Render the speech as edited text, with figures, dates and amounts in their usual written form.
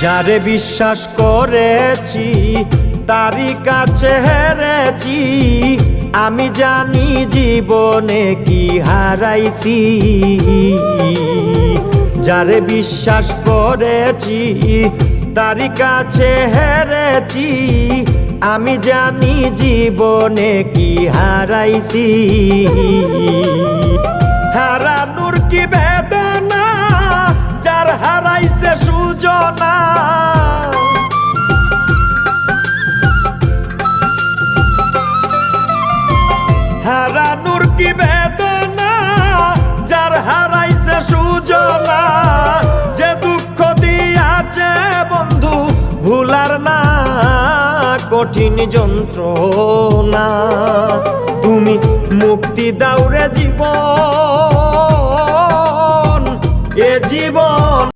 যারে বিশ্বাস করেছি তারই কাছে হেরেছি, আমি জানি জীবনে কি হারাইছি। যারে বিশ্বাস করেছি তারই কাছে হেরেছি, আমি জানি জীবনে কি হারাইছি। হারানোর কি বেদনা যার হারাইছে সুজনা, হারানোর কি বেদনা যার হারাইছে সুজনা। যে দুঃখ দিয়াছে বন্ধু ভুলার না কঠিন যন্ত্রণা, তুমি মুক্তি দাও রে জীবন,